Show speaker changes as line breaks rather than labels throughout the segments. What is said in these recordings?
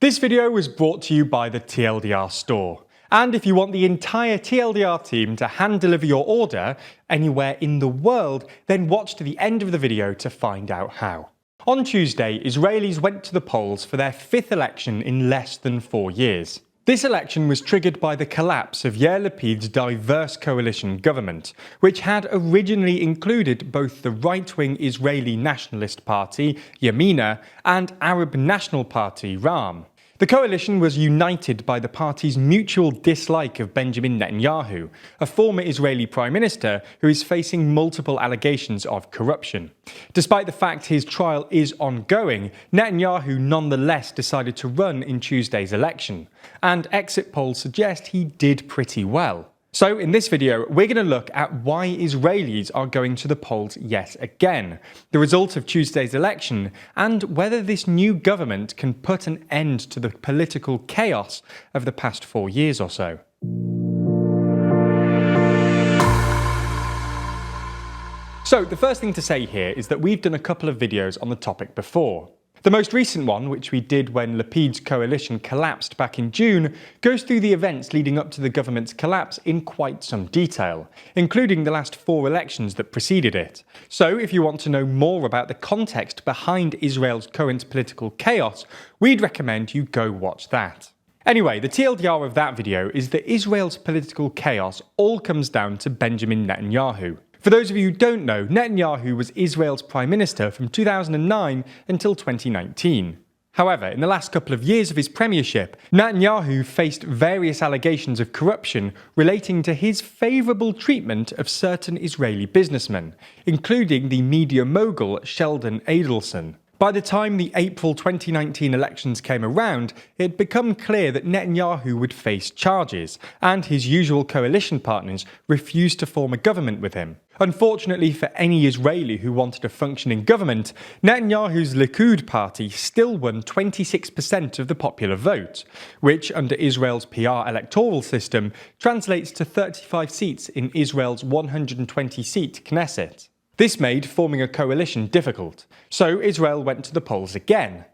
This video was brought to you by the TLDR store. And if you want the entire TLDR team to hand deliver your order anywhere in the world, then watch to the end of the video to find out how. On Tuesday, Israelis went to the polls for their fifth election in less than 4 years. This election was triggered by the collapse of Yair Lapid's diverse coalition government, which had originally included both the right-wing Israeli Nationalist Party, Yamina, and Arab National Party, Ram. The coalition was united by the party's mutual dislike of Benjamin Netanyahu, a former Israeli prime minister who is facing multiple allegations of corruption. Despite the fact his trial is ongoing, Netanyahu nonetheless decided to run in Tuesday's election, and exit polls suggest he did pretty well. So in this video, we're going to look at why Israelis are going to the polls yet again, the result of Tuesday's election, and whether this new government can put an end to the political chaos of the past 4 years or so. So the first thing to say here is that we've done a couple of videos on the topic before. The most recent one, which we did when Lapid's coalition collapsed back in June, goes through the events leading up to the government's collapse in quite some detail, including the last 4 elections that preceded it. So if you want to know more about the context behind Israel's current political chaos, we'd recommend you go watch that. Anyway, the TLDR of that video is that Israel's political chaos all comes down to Benjamin Netanyahu. For those of you who don't know, Netanyahu was Israel's prime minister from 2009 until 2019. However, in the last couple of years of his premiership, Netanyahu faced various allegations of corruption relating to his favourable treatment of certain Israeli businessmen, including the media mogul Sheldon Adelson. By the time the April 2019 elections came around, it had become clear that Netanyahu would face charges, and his usual coalition partners refused to form a government with him. Unfortunately for any Israeli who wanted a functioning government, Netanyahu's Likud party still won 26% of the popular vote, which under Israel's PR electoral system translates to 35 seats in Israel's 120-seat Knesset. This made forming a coalition difficult, so Israel went to the polls again.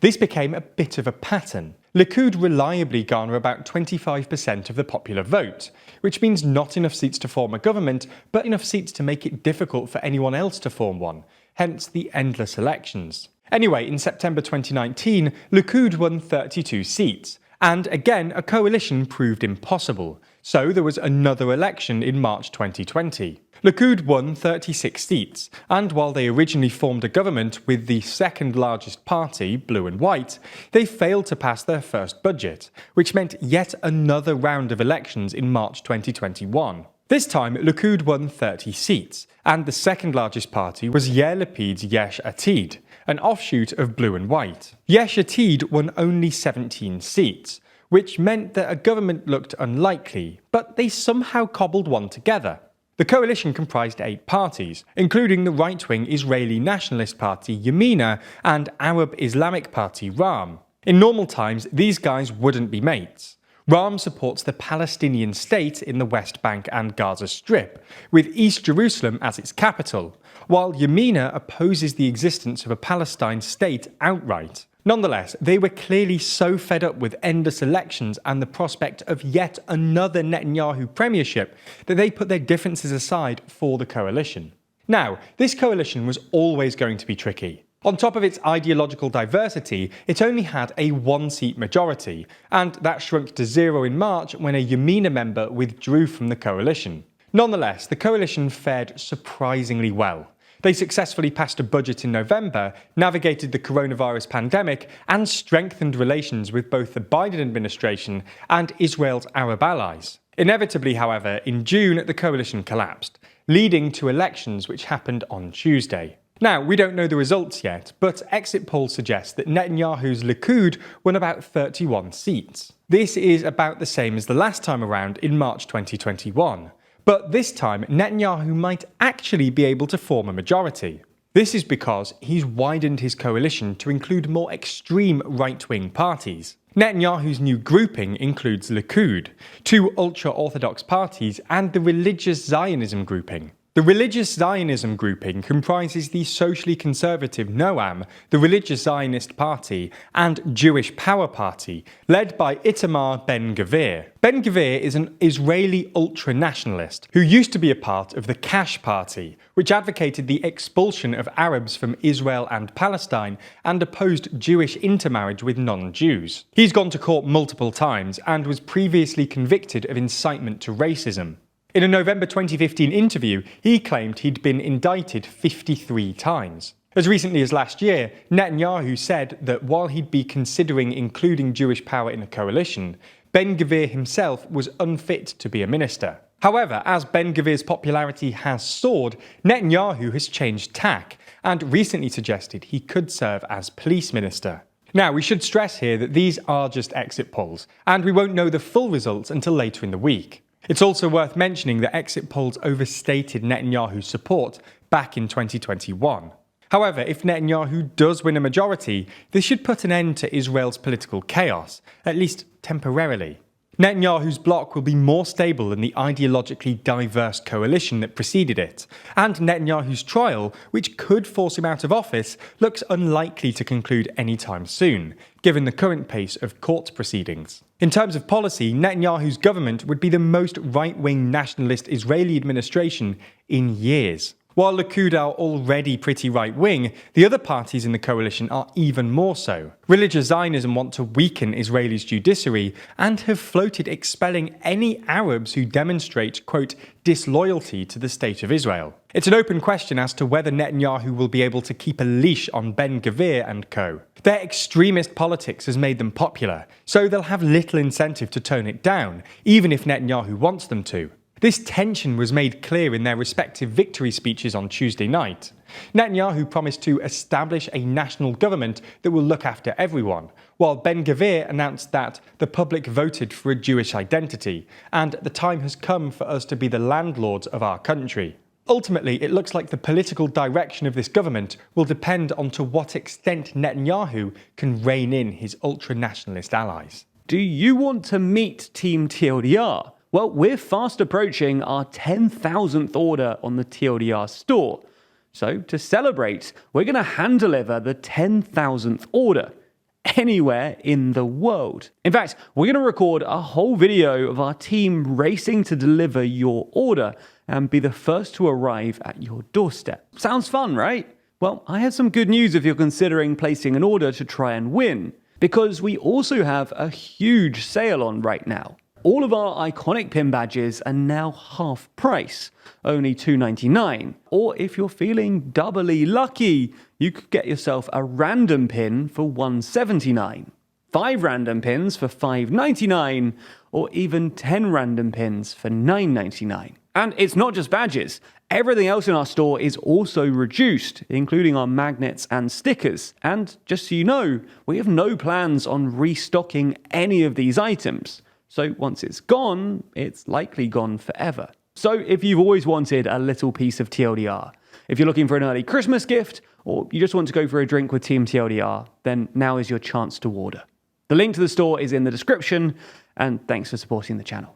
This became a bit of a pattern. Likud reliably garner about 25% of the popular vote, which means not enough seats to form a government, but enough seats to make it difficult for anyone else to form one, hence the endless elections. Anyway, in September 2019, Likud won 32 seats, and again a coalition proved impossible, so there was another election in March 2020. Likud won 36 seats, and while they originally formed a government with the second largest party, Blue and White, they failed to pass their first budget, which meant yet another round of elections in March 2021. This time, Likud won 30 seats, and the second largest party was Yair Lapid's Yesh Atid, an offshoot of Blue and White. Yesh Atid won only 17 seats, which meant that a government looked unlikely, but they somehow cobbled one together. The coalition comprised 8 parties, including the right-wing Israeli Nationalist Party Yamina and Arab Islamic Party Ram. In normal times, these guys wouldn't be mates. Ram supports the Palestinian state in the West Bank and Gaza Strip, with East Jerusalem as its capital, while Yamina opposes the existence of a Palestine state outright. Nonetheless, they were clearly so fed up with endless elections and the prospect of yet another Netanyahu premiership that they put their differences aside for the coalition. Now, this coalition was always going to be tricky. On top of its ideological diversity, it only had a 1-seat majority, and that shrunk to 0 in March when a Yamina member withdrew from the coalition. Nonetheless, the coalition fared surprisingly well. They successfully passed a budget in November, navigated the coronavirus pandemic, and strengthened relations with both the Biden administration and Israel's Arab allies. Inevitably, however, in June, the coalition collapsed, leading to elections which happened on Tuesday. Now, we don't know the results yet, but exit polls suggest that Netanyahu's Likud won about 31 seats. This is about the same as the last time around in March 2021. But this time, Netanyahu might actually be able to form a majority. This is because he's widened his coalition to include more extreme right-wing parties. Netanyahu's new grouping includes Likud, 2 ultra-Orthodox parties, and the religious Zionism grouping. The religious Zionism grouping comprises the socially conservative Noam, the religious Zionist party, and Jewish Power Party, led by Itamar Ben-Gvir. Ben-Gvir is an Israeli ultra-nationalist who used to be a part of the Kash Party, which advocated the expulsion of Arabs from Israel and Palestine and opposed Jewish intermarriage with non-Jews. He's gone to court multiple times and was previously convicted of incitement to racism. In a November 2015 interview, he claimed he'd been indicted 53 times. As recently as last year, Netanyahu said that while he'd be considering including Jewish power in a coalition, Ben-Gvir himself was unfit to be a minister. However, as Ben-Gvir's popularity has soared, Netanyahu has changed tack and recently suggested he could serve as police minister. Now, we should stress here that these are just exit polls, and we won't know the full results until later in the week. It's also worth mentioning that exit polls overstated Netanyahu's support back in 2021. However, if Netanyahu does win a majority, this should put an end to Israel's political chaos, at least temporarily. Netanyahu's bloc will be more stable than the ideologically diverse coalition that preceded it, and Netanyahu's trial, which could force him out of office, looks unlikely to conclude anytime soon, given the current pace of court proceedings. In terms of policy, Netanyahu's government would be the most right-wing nationalist Israeli administration in years. While Likud are already pretty right-wing, the other parties in the coalition are even more so. Religious Zionism want to weaken Israel's judiciary and have floated expelling any Arabs who demonstrate, quote, disloyalty to the State of Israel. It's an open question as to whether Netanyahu will be able to keep a leash on Ben-Gvir and co. Their extremist politics has made them popular, so they'll have little incentive to tone it down, even if Netanyahu wants them to. This tension was made clear in their respective victory speeches on Tuesday night. Netanyahu promised to establish a national government that will look after everyone, while Ben-Gvir announced that the public voted for a Jewish identity, and the time has come for us to be the landlords of our country. Ultimately, it looks like the political direction of this government will depend on to what extent Netanyahu can rein in his ultra-nationalist allies.
Do you want to meet Team TLDR? Well, we're fast approaching our 10,000th order on the TLDR store. So to celebrate, we're going to hand deliver the 10,000th order anywhere in the world. In fact, we're going to record a whole video of our team racing to deliver your order and be the first to arrive at your doorstep. Sounds fun, right? Well, I have some good news if you're considering placing an order to try and win, because we also have a huge sale on right now. All of our iconic pin badges are now half price, only $2.99. Or if you're feeling doubly lucky, you could get yourself a random pin for $1.79, 5 random pins for $5.99, or even 10 random pins for $9.99. And it's not just badges. Everything else in our store is also reduced, including our magnets and stickers. And just so you know, we have no plans on restocking any of these items. So once it's gone, it's likely gone forever. So if you've always wanted a little piece of TLDR, if you're looking for an early Christmas gift, or you just want to go for a drink with Team TLDR, then now is your chance to order. The link to the store is in the description, and thanks for supporting the channel.